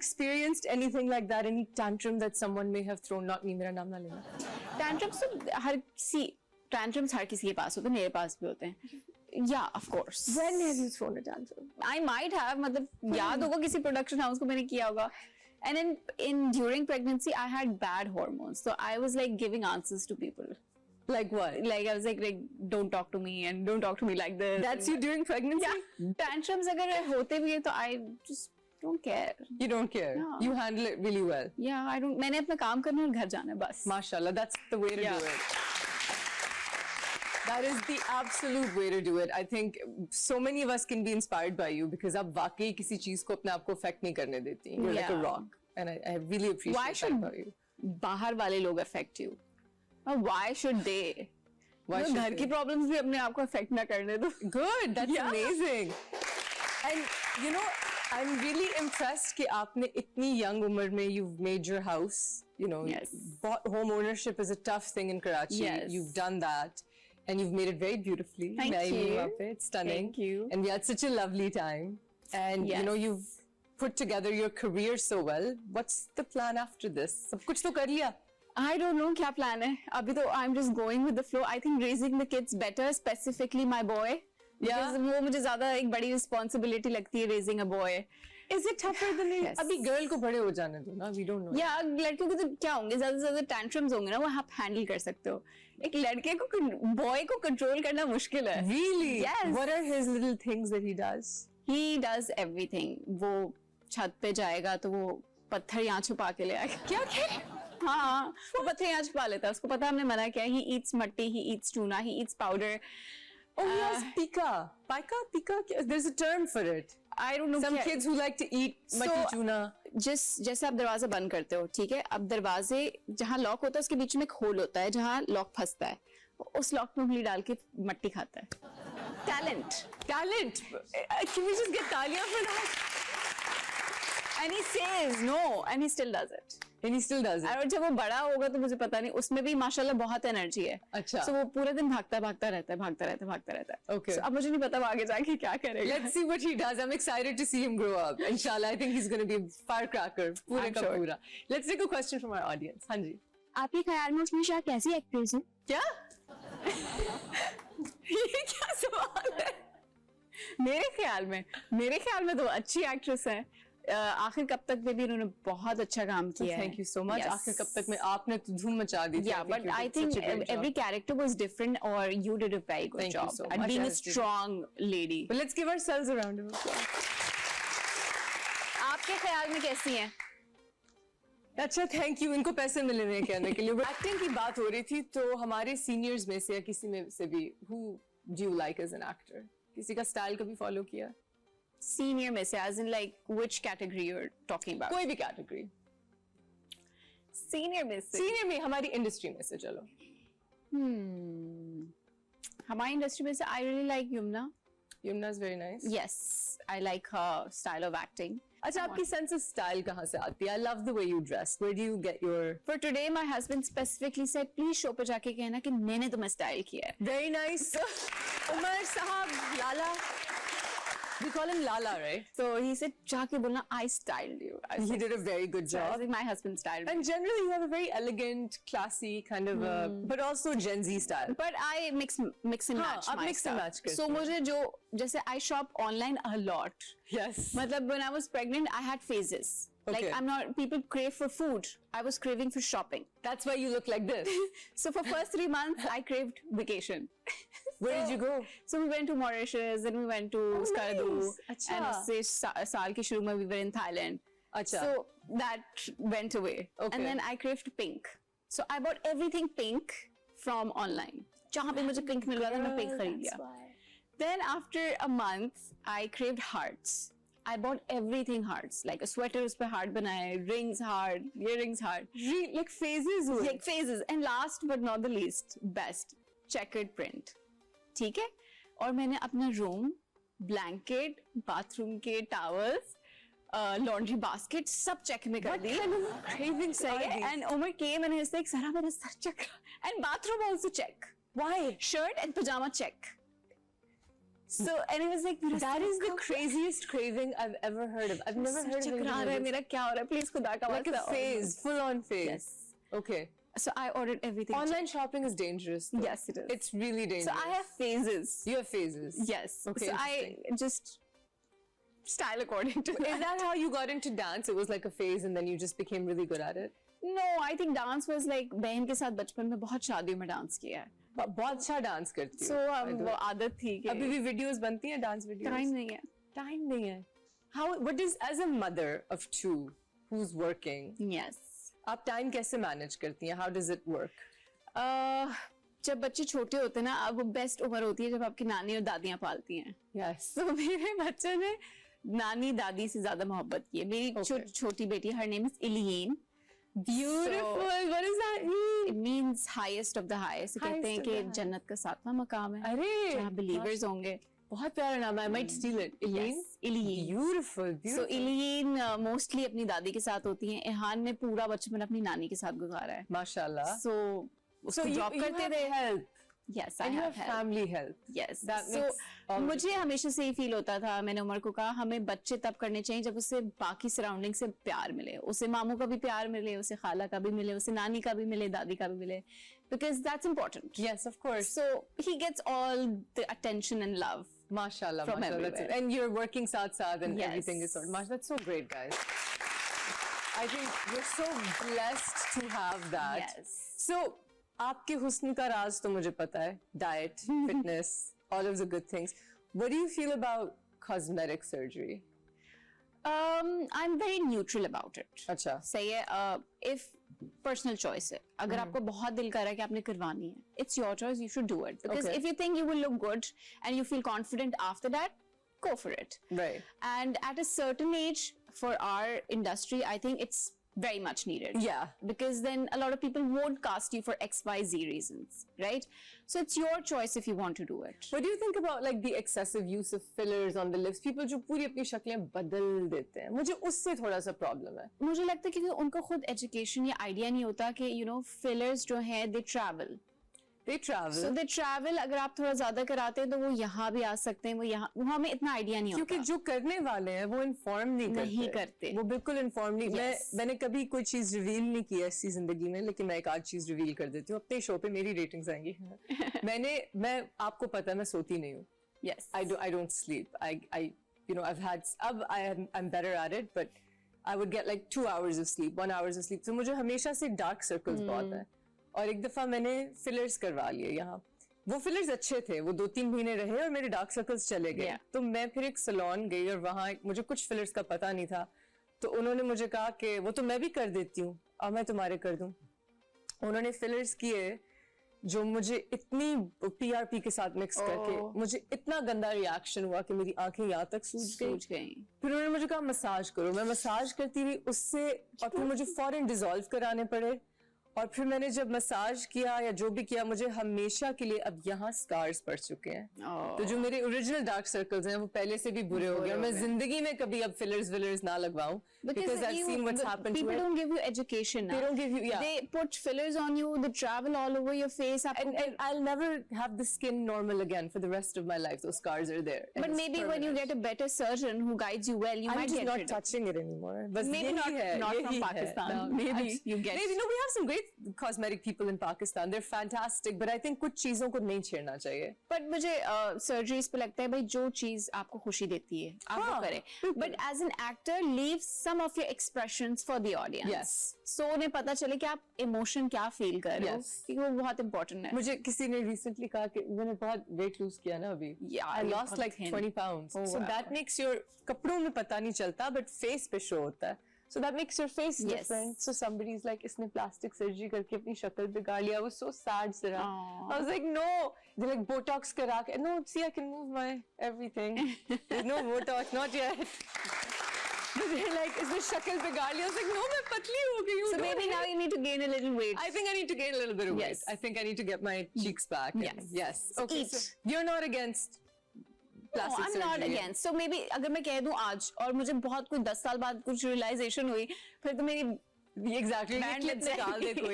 experienced anything like that? Any tantrum that someone may have thrown? Not me, मेरा नाम ना लेना. Tantrums तो tantrums हर किसी के पास होते हैं, मेरे पास भी होते हैं. Yeah, of course. When have you thrown a tantrum? I might have, मतलब याद होगा किसी production house को मैंने किया होगा. And during pregnancy, I had bad hormones, so I was like giving answers to people. Like what? Like I was like don't talk to me and don't talk to me like this. That's you during pregnancy? Yeah. Tantrums अगर होते भी हैं तो I just don't care. You don't care. No. You handle it really well. Yeah, I don't. मैंने अपना काम करना और घर जाना है बस. Mashallah, that's the way to do it. That is the absolute way to do it. I think so many of us can be inspired by you because आप वाकई किसी चीज को अपने आप को affect नहीं करने देती. You're like a rock, and I really appreciate that about you. बाहर वाले लोग affect you? Why should they? Why should घर की problems भी अपने आप को affect ना करने दो. Good, that's amazing. And you know, I'm really impressed कि आपने इतनी young उम्र में you've made your house. You know, home ownership is a tough thing in Karachi. Yes. You've done that. And you've made it very beautifully. Thank you. It's stunning. Thank you. And we had such a lovely time. And you know, you've put together your career so well. What's the plan after this? सब कुछ तो कर लिया. I don't know क्या plan है. अभी तो I'm just going with the flow. I think raising the kids better, specifically my boy. Because वो मुझे ज़्यादा एक बड़ी responsibility लगती है raising a boy. Is it tougher than it? अभी girl को बड़े हो जाने दो ना. We don't know. Yeah, लड़कियों के तो क्या होंगे ज़्यादा से ज़्यादा tantrums होंगे ना वो आप handle कर सकते हो. एक लड़के को boy को control करना मुश्किल है. Really? Yes. What are his little things that he does? He does everything. वो छत पे जाएगा तो वो पत्थर यहाँ छुपा के ले आएगा. क्या? हाँ, वो पत्थर यहाँ छुपा लेता है. उसको पता हमने मना किया. He eats मट्टी, he eats tuna, he eats powder. Oh, he has pika. Pika? There's a term for it. I don't know. Some kids who like to eat मट्टी tuna. जैसे आप दरवाजा बंद करते हो, ठीक है? अब दरवाजे जहाँ लॉक होता है उसके बीच में एक होल होता है जहाँ लॉक फंसता है. उस लॉक में उंगली डाल के मट्टी खाता है. Talent. Can we just get तालियां for that? And he says no, and he still does it. और जब वो बड़ा होगा तो मुझे पता नहीं, उसमें भी माशाल्लाह बहुत एनर्जी है. अच्छा. So वो पूरे दिन भागता रहता है. Okay. So अब मुझे नहीं पता वो आगे जाके क्या करेगा. Let's see what he does. I'm excited to see him grow up. Inshallah, I think he's going to be a firecracker. पूरे का पूरा. Let's take a question from our audience. हाँ जी. आपके ख्याल में उसमें शाह कैसी एक्ट्रेस है? क्या? ये क्या सवाल है? मेरे ख्याल में तो अच्छी एक्ट्रेस है. आखिर कब तक में भी उन्होंने बहुत अच्छा काम किया है. Thank you so much. आखिर कब तक में आपने तो धूम मचा दी. Yeah, but I think every character was different, or you did a very good job at being a strong lady. But let's give ourselves a round of applause. आपके ख्याल में कैसी हैं? अच्छा, थैंक यू. इनको पैसे मिले हैं कहने के लिए. एक्टिंग की बात हो रही थी तो हमारे सीनियर्स में से या किसी में से भी who do you like as an actor? किसी का स्टाइल कभी फॉलो किया? Senior में से, as in like which category you're talking about? कोई भी कैटेगरी. Senior में से. Senior में हमारी इंडस्ट्री में से चलो. हमारी इंडस्ट्री में से I really like Yumna. Yumna is very nice. Yes, I like her style of acting. अच्छा, आपकी sense of style कहाँ से आती है? I love the way you dress. Where do you get your? For today, my husband specifically said, please show पे जाके कहना कि मैंने तुम्हें स्टाइल किया है. Very nice. उमर साहब, लाला. We call him Lala, right? So he said, जाके बोलना I styled you. He did a very good job. I think my husband styled me. And generally, you have a very elegant, classy kind of, but also Gen Z style. But I mix and match my mix and match stuff. So मुझे जो जैसे I shop online a lot. Yes. मतलब when I was pregnant, I had phases. Okay. Like people crave for food. I was craving for shopping. That's why you look like this. So for first 3 months, I craved vacation. Where did you go? So we went to Mauritius, then we went to Skardu. Nice. And उससे साल के शुरू में we were in Thailand. अच्छा. So that went away. Okay. And then I craved pink. So I bought everything pink from online. जहाँ पे मुझे pink मिल रहा था मैं pink खरीद लिया. Then after a month, I craved hearts. I bought everything hearts, like a sweater उस पे heart बनाए, rings heart, earrings heart. Like phases हुए. Like phases. And last but not the least, best, checkered print. ठीक है? और मैंने अपना room, blanket, bathroom के towels, laundry basket सब check में कर दी. Cravings are these? And Umar came and he was like, Sara मेरा sir check. And bathroom also check. Why? Shirt and pajama check. So and it was like That is the craziest craving I've ever heard of. I've never heard of चकरा anything रहा है like मेरा क्या हो रहा है please खुदा का this. Like a वास्ता phase, full on phase. Yes. Okay. So I ordered everything. Online shopping is dangerous. Though. Yes, it is. It's really dangerous. So I have phases. You have phases. Yes. Okay. So I just style according to Is that how you got into dance? It was like a phase, and then you just became really good at it. No, I think dance was like बहन के साथ बचपन में बहुत शादियों में dance किया है. बहुत अच्छा डांस करती So हो. by the वो way. आदत थी कि अभी भी वीडियोस बनती हैं डांस वीडियोस. टाइम नहीं है. Time नहीं है. How? What is as a mother of two who's working? Yes. आप टाइम कैसे मैनेज करती हैं? How does it work? जब बच्चे छोटे होते हैं ना अब वो बेस्ट उम्र होती है जब आपकी नानी और दादियाँ पालती हैं. Yes. तो मेरे बच्चे ने नानी दादी से ज्यादा मोहब्बत की है. मेरी छोटी बेटी her name is Iliane. Beautiful. So, what does that mean? It means highest of the highest. कहते हैं Highest of कि the highest. जन्नत का 7वां मकाम है अरे जहाँ believers होंगे. बहुत प्यारा नाम है. I might steal it. Elaine. Yes, Iliane. Beautiful. So Beautiful. Iliane mostly अपनी दादी के साथ होती हैं. इहान ने पूरा बचपन अपनी नानी के साथ गुजारा है. Mashallah. So So उसको you जॉब करते have थे. help. Yes, I And you have have help. family help. Yes. That So makes all मुझे हमेशा से ही फील होता था. मैंने उमर को कहा हमें बच्चे तब करने चाहिए जब उसे बाकी सराउंडिंग से प्यार मिले. उसे मामू का भी प्यार मिले, उसे खाला का भी मिले, उसे नानी का भी मिले, दादी का भी मिले. Because that's important. Yes, of course. So he gets all the attention and love. Mashallah, From mashallah. That's it. everywhere. And you're working sath and Yes. everything is sorted. Mashallah, that's so great, guys. I think we're so blessed to have that. Yes. So, आपके हुस्न का राज तो मुझे पता है. Diet, fitness, all of the good things. What do you feel about cosmetic surgery? I'm very neutral about it. अच्छा. सही है. If personal choice है, अगर आपको बहुत दिल कर रहा है कि आपने करवानी है, it's your choice. You should do it because Okay. if you think you will look good and you feel confident after that, go for it. Right. And at a certain age, for our industry, I think it's very much needed. Yeah. Because then a lot of people won't cast you for XYZ reasons, right? So it's your choice if you want to do it. What do you think about like the excessive use of fillers on the lips? People जो पूरी अपनी शक्लें बदल देते हैं. मुझे उससे थोड़ा सा problem है. मुझे लगता है कि उनको खुद एजुकेशन या आइडिया नहीं होता कि फिलर्स जो हैं दे travel. They travel. So they travel. अगर आप थोड़ा ज्यादा कराते हैं तो वो यहाँ भी आ सकते हैं. वो हमें इतना आइडिया नहीं क्योंकि होता. जो करने वाले हैं वो इन्फॉर्म नहीं करते. वो बिल्कुल इन्फॉर्म नहीं. Yes. मैंने कभी कोई चीज रिवील नहीं की ऐसी जिंदगी में, लेकिन मैं एक आध चीज रिवील कर देती हूँ. अपने शो पे मेरी रेटिंग्स आएंगी. मैं आपको पता है मैं सोती नहीं हूँ. Yes. I don't sleep. I've had I'm better at it, but I would get like 2 hours of sleep, 1 hour of sleep. So मुझे हमेशा से डार्क सर्कल्स बहुत है. और एक दफा मैंने फिलर्स करवा लिए यहाँ. वो फिलर्स अच्छे थे, वो 2-3 महीने रहे और मेरे डार्क सर्कल्स चले गए. Yeah. तो मैं फिर एक सैलून गई और वहाँ मुझे कुछ फिलर्स का पता नहीं था. तो उन्होंने मुझे कहा कि वो तो मैं भी कर देती हूँ और मैं तुम्हारे कर दूँ. उन्होंने फिलर्स किए जो मुझे इतनी PRP के साथ मिक्स करके मुझे इतना गंदा रिएक्शन हुआ कि मेरी आंखें यहाँ तक सूज गई. फिर उन्होंने मुझे कहा मसाज करो. मैं मसाज करती रही उससे, और फिर मुझे फौरन डिसॉल्व कराने पड़े. और फिर मैंने जब मसाज किया या जो भी किया, मुझे हमेशा के लिए अब यहाँ स्कार्स पड़ चुके हैं. तो जो मेरे ओरिजिनल डार्क सर्कल्स हैं वो पहले से भी बुरे हो गए. और मैं जिंदगी में कभी अब फिलर्स ना लगवाऊं. Because I've seen what's happened to people it. don't give you education. They don't give you, yeah. They put fillers on you. They travel all over your face. And I'll never have the skin normal again for the rest of my life. Those scars are there. And But it's maybe when you permanent. get a better surgeon who guides you well, you I'm might just get not rid of it. touching it anymore. बस Maybe यही है, not from यही है. Pakistan. No, Maybe you get. Maybe no. We have some great cosmetic people in Pakistan. They're fantastic. But I think कुछ चीजों को नहीं छेड़ना चाहिए. But मुझे सर्जरीज पे लगता है भाई जो चीज आपको खुशी देती है आप वो करें. But as an actor, leave some of your expressions for the audience. Yes. So उन्हें पता चले कि आप इमोशन क्या फील कर रहे हो. Yes. क्योंकि वो बहुत important है. मुझे किसी ने recently कहा कि मैंने बहुत weight lose किया ना अभी. Yeah, I you're lost like thin. 20 pounds. Oh, So wow. that makes your कपड़ों में पता नहीं चलता, but face पे show होता है. So that makes your face Yes. different. So somebody's like, इसने plastic surgery करके अपनी शक्ल बिगाड़ लिया. I was so sad, Sarah. Aww. I was like, no. They're like Botox करा के. No, see, I can move my everything. There's no Botox, not yet. But they're like, इसने शक्ल बिगाड़ लिया. I was like, no, मैं पतली हो गई हूँ. So maybe now you need to gain a little weight. I think I need to gain a little bit of weight. Yes. I think I need to get my cheeks back. and- Yes. Yes. Okay. Eat. So you're not against No, plastic I'm surgery. not against. So maybe अगर मैं कह दूं आज और मुझे बहुत कुछ 10 साल बाद कुछ realization हुई, फिर तो मेरी Exactly. Band ये clip लग निकाल दे जाएगी. कोई.